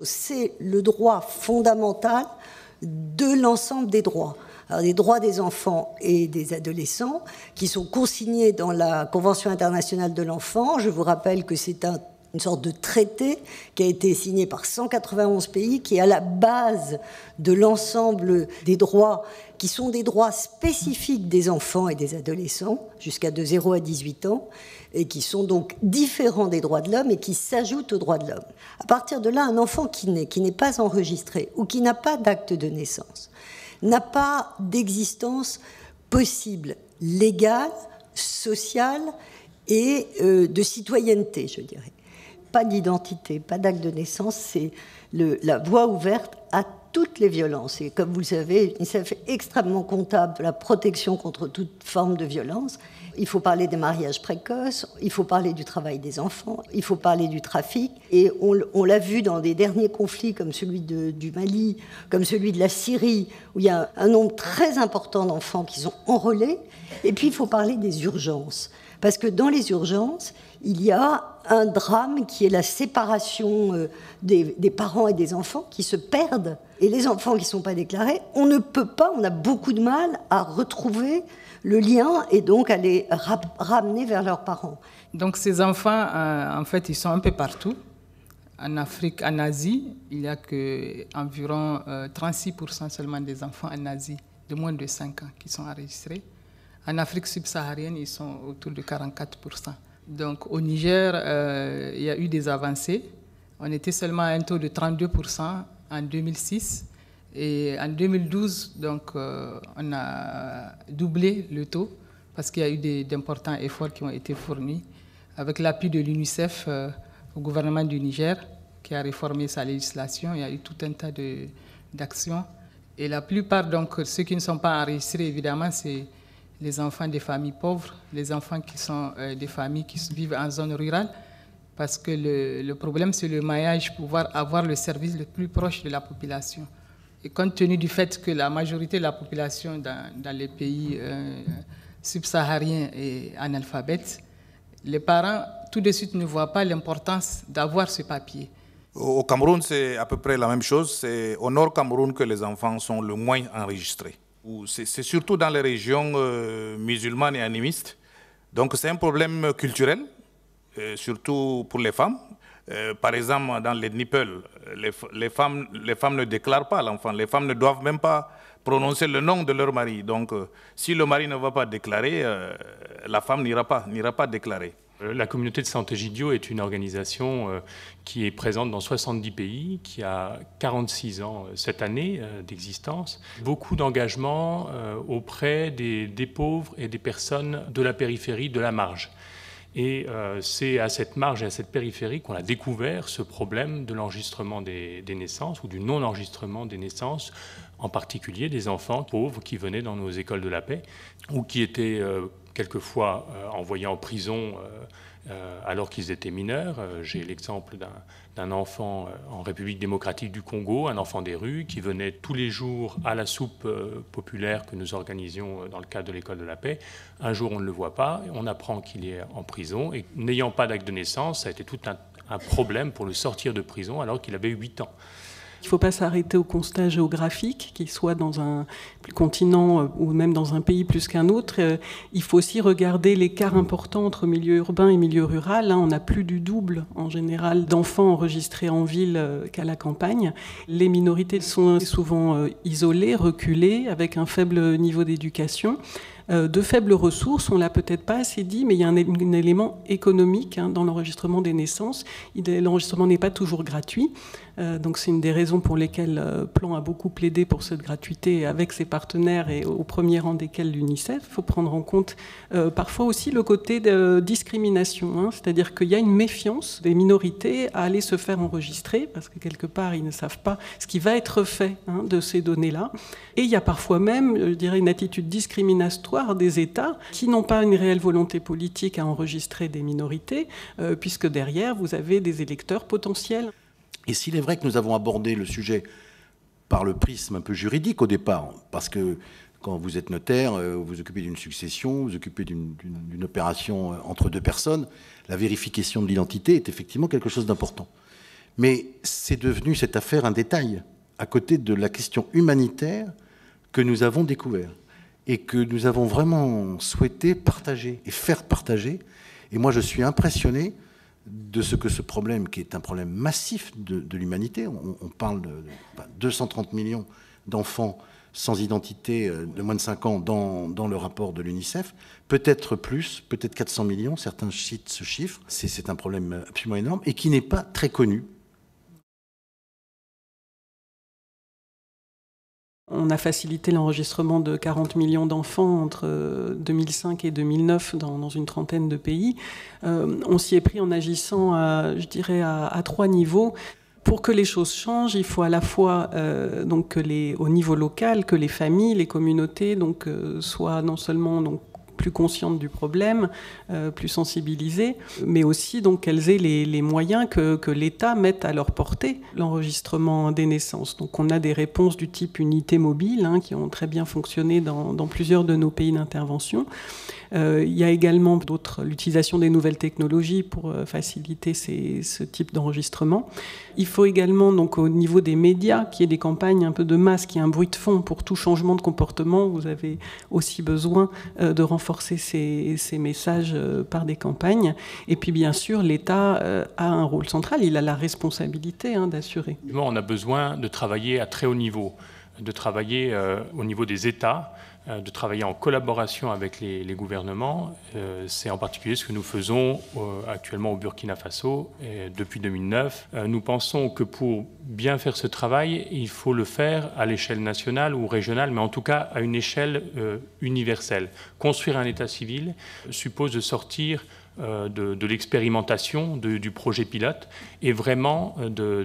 C'est le droit fondamental de l'ensemble des droits. Alors, les droits des enfants et des adolescents qui sont consignés dans la Convention internationale de l'enfant. Je vous rappelle que c'est une sorte de traité qui a été signé par 191 pays, qui est à la base de l'ensemble des droits, qui sont des droits spécifiques des enfants et des adolescents, de 0 à 18 ans, et qui sont donc différents des droits de l'homme et qui s'ajoutent aux droits de l'homme. À partir de là, un enfant qui n'est pas enregistré ou qui n'a pas d'acte de naissance n'a pas d'existence possible, légale, sociale et de citoyenneté, je dirais. Pas d'identité, pas d'acte de naissance, c'est la voie ouverte à toutes les violences. Et comme vous le savez, l'UNICEF est extrêmement comptable de la protection contre toute forme de violence. Il faut parler des mariages précoces, il faut parler du travail des enfants, il faut parler du trafic. Et on l'a vu dans des derniers conflits comme celui du Mali, comme celui de la Syrie, où il y a un nombre très important d'enfants qui sont enrôlés. Et puis il faut parler des urgences. Parce que dans les urgences, il y a un drame qui est la séparation des parents et des enfants qui se perdent. Et les enfants qui ne sont pas déclarés, on ne peut pas, on a beaucoup de mal à retrouver le lien et donc à les ramener vers leurs parents. Donc ces enfants, en fait, ils sont un peu partout. En Afrique, en Asie, il n'y a qu'environ 36% seulement des enfants en Asie de moins de 5 ans qui sont enregistrés. En Afrique subsaharienne, ils sont autour de 44%. Donc au Niger, il y a eu des avancées. On était seulement à un taux de 32% en 2006. Et en 2012, donc, on a doublé le taux parce qu'il y a eu d'importants efforts qui ont été fournis avec l'appui de l'UNICEF au gouvernement du Niger qui a réformé sa législation. Il y a eu tout un tas d'actions. Et la plupart, donc, ceux qui ne sont pas enregistrés, évidemment, c'est les enfants des familles pauvres, les enfants qui sont des familles qui vivent en zone rurale, parce que le problème, c'est le maillage, pouvoir avoir le service le plus proche de la population. Et compte tenu du fait que la majorité de la population dans les pays subsahariens est analphabète, les parents, tout de suite, ne voient pas l'importance d'avoir ce papier. Au Cameroun, c'est à peu près la même chose. C'est au nord Cameroun que les enfants sont le moins enregistrés. C'est surtout dans les régions musulmanes et animistes. Donc c'est un problème culturel, surtout pour les femmes. Par exemple, dans les Nippel, les femmes ne déclarent pas l'enfant. Les femmes ne doivent même pas prononcer le nom de leur mari. Donc, si le mari ne va pas déclarer, la femme n'ira pas déclarer. La communauté de Sant'Egidio est une organisation qui est présente dans 70 pays, qui a 46 ans cette année d'existence. Beaucoup d'engagement auprès des pauvres et des personnes de la périphérie, de la marge. Et c'est à cette marge et à cette périphérie qu'on a découvert ce problème de l'enregistrement des naissances ou du non-enregistrement des naissances, en particulier des enfants pauvres qui venaient dans nos écoles de la paix ou qui étaient quelquefois envoyés en prison alors qu'ils étaient mineurs. J'ai l'exemple d'un enfant en République démocratique du Congo, un enfant des rues, qui venait tous les jours à la soupe populaire que nous organisions dans le cadre de l'école de la paix. Un jour, on ne le voit pas, on apprend qu'il est en prison, et n'ayant pas d'acte de naissance, ça a été tout un problème pour le sortir de prison alors qu'il avait 8 ans. Il ne faut pas s'arrêter au constat géographique, qu'il soit dans un continent ou même dans un pays plus qu'un autre. Il faut aussi regarder l'écart important entre milieu urbain et milieu rural. On a plus du double, en général, d'enfants enregistrés en ville qu'à la campagne. Les minorités sont souvent isolées, reculées, avec un faible niveau d'éducation. De faibles ressources, on ne l'a peut-être pas assez dit, mais il y a un élément économique dans l'enregistrement des naissances. L'enregistrement n'est pas toujours gratuit. Donc c'est une des raisons pour lesquelles Plan a beaucoup plaidé pour cette gratuité avec ses partenaires et au premier rang desquels l'UNICEF. Il faut prendre en compte parfois aussi le côté de discrimination, c'est-à-dire qu'il y a une méfiance des minorités à aller se faire enregistrer parce que quelque part ils ne savent pas ce qui va être fait de ces données-là. Et il y a parfois même, je dirais, une attitude discriminatoire des États qui n'ont pas une réelle volonté politique à enregistrer des minorités puisque derrière vous avez des électeurs potentiels. Et s'il est vrai que nous avons abordé le sujet par le prisme un peu juridique au départ, parce que quand vous êtes notaire, vous vous occupez d'une succession, vous vous occupez d'une opération entre deux personnes, la vérification de l'identité est effectivement quelque chose d'important. Mais c'est devenu cette affaire un détail, à côté de la question humanitaire que nous avons découvert et que nous avons vraiment souhaité partager et faire partager. Et moi, je suis impressionné de ce que ce problème, qui est un problème massif de l'humanité, on parle de 230 millions d'enfants sans identité de moins de 5 ans dans le rapport de l'UNICEF, peut-être plus, peut-être 400 millions, certains citent ce chiffre. C'est un problème absolument énorme et qui n'est pas très connu. On a facilité l'enregistrement de 40 millions d'enfants entre 2005 et 2009 dans une trentaine de pays. On s'y est pris en agissant, je dirais, à 3 niveaux. Pour que les choses changent, il faut à la fois donc au niveau local, que les familles, les communautés soient non seulement plus conscientes du problème, plus sensibilisées, mais aussi donc qu'elles aient les moyens que l'État mette à leur portée l'enregistrement des naissances. Donc on a des réponses du type unité mobile qui ont très bien fonctionné dans plusieurs de nos pays d'intervention. Il y a également l'utilisation des nouvelles technologies pour faciliter ce type d'enregistrement. Il faut également, donc, au niveau des médias, qu'il y ait des campagnes un peu de masse, qu'il y ait un bruit de fond pour tout changement de comportement. Vous avez aussi besoin de renforcer ces messages par des campagnes. Et puis, bien sûr, l'État a un rôle central. Il a la responsabilité d'assurer. On a besoin de travailler à très haut niveau, de travailler au niveau des États, de travailler en collaboration avec les gouvernements. C'est en particulier ce que nous faisons actuellement au Burkina Faso depuis 2009. Nous pensons que pour bien faire ce travail, il faut le faire à l'échelle nationale ou régionale, mais en tout cas à une échelle universelle. Construire un État civil suppose de sortir de l'expérimentation, du projet pilote, et vraiment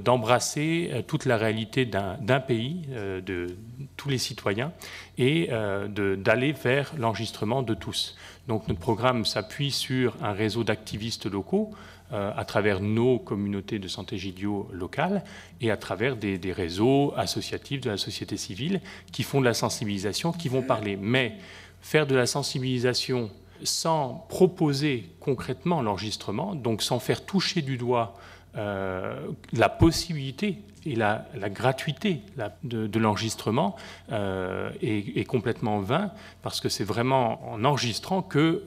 d'embrasser toute la réalité d'un pays, de tous les citoyens, et d'aller vers l'enregistrement de tous. Donc notre programme s'appuie sur un réseau d'activistes locaux à travers nos communautés de Santé Gidio locales et à travers des réseaux associatifs de la société civile qui font de la sensibilisation, qui vont parler. Mais faire de la sensibilisation sans proposer concrètement l'enregistrement, donc sans faire toucher du doigt la possibilité et la gratuité de l'enregistrement est complètement vain, parce que c'est vraiment en enregistrant que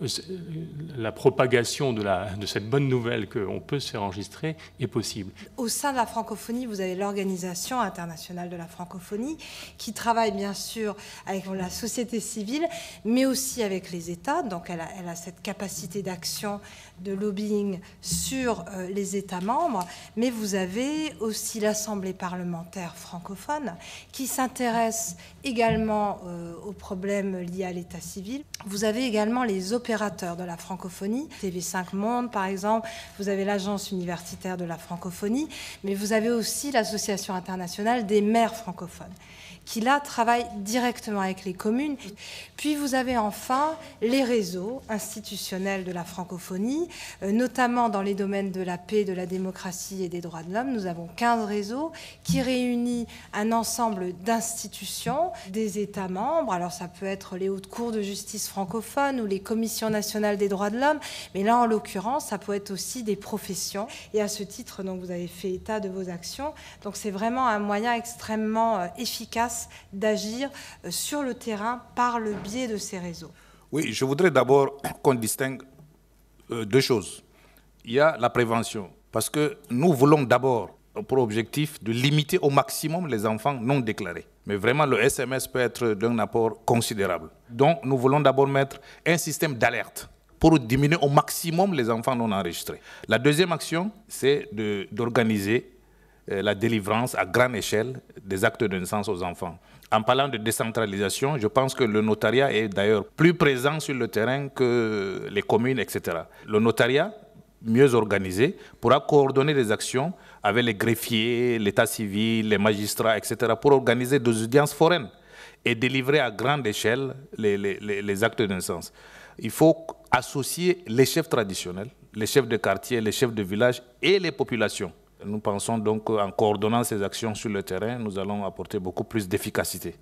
la propagation de cette bonne nouvelle qu'on peut se faire enregistrer est possible. Au sein de la francophonie, vous avez l'Organisation internationale de la francophonie qui travaille bien sûr avec la société civile, mais aussi avec les États. Donc elle a cette capacité d'action, de lobbying sur les États membres, mais vous avez aussi l'Assemblée parlementaire francophone qui s'intéresse également aux problèmes liés à l'état civil. Vous avez également les opérateurs de la francophonie, TV5 Monde par exemple, vous avez l'Agence universitaire de la francophonie, mais vous avez aussi l'Association internationale des maires francophones, qui là travaille directement avec les communes. Puis vous avez enfin les réseaux institutionnels de la francophonie, notamment dans les domaines de la paix, de la démocratie et des droits de l'homme. Nous avons 15 réseaux qui réunissent un ensemble d'institutions des États membres. Alors ça peut être les hautes cours de justice francophones ou les commissions nationales des droits de l'homme, mais là en l'occurrence ça peut être aussi des professions. Et à ce titre, donc, vous avez fait état de vos actions. Donc c'est vraiment un moyen extrêmement efficace d'agir sur le terrain par le biais de ces réseaux. Oui, je voudrais d'abord qu'on distingue deux choses. Il y a la prévention, parce que nous voulons d'abord pour objectif de limiter au maximum les enfants non déclarés. Mais vraiment, le SMS peut être d'un apport considérable. Donc, nous voulons d'abord mettre un système d'alerte pour diminuer au maximum les enfants non enregistrés. La deuxième action, c'est d'organiser la délivrance à grande échelle des actes de naissance aux enfants. En parlant de décentralisation, je pense que le notariat est d'ailleurs plus présent sur le terrain que les communes, etc. Le notariat, mieux organisé, pourra coordonner des actions avec les greffiers, l'état civil, les magistrats, etc. pour organiser des audiences foraines et délivrer à grande échelle les actes de naissance. Il faut associer les chefs traditionnels, les chefs de quartier, les chefs de village et les populations. Nous pensons donc qu'en coordonnant ces actions sur le terrain, nous allons apporter beaucoup plus d'efficacité.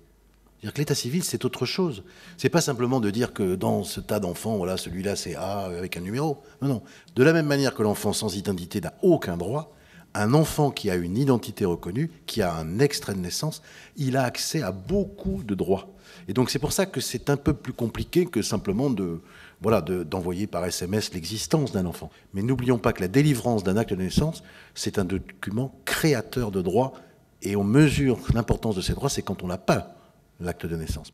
C'est-à-dire que l'état civil, c'est autre chose. C'est pas simplement de dire que dans ce tas d'enfants, voilà, celui-là c'est A avec un numéro. Non, non. De la même manière que l'enfant sans identité n'a aucun droit, Un enfant qui a une identité reconnue, qui a un extrait de naissance, il a accès à beaucoup de droits. Et donc c'est pour ça que c'est un peu plus compliqué que simplement d'envoyer par SMS l'existence d'un enfant. Mais n'oublions pas que la délivrance d'un acte de naissance, c'est un document créateur de droits, et on mesure l'importance de ces droits, c'est quand on n'a pas l'acte de naissance.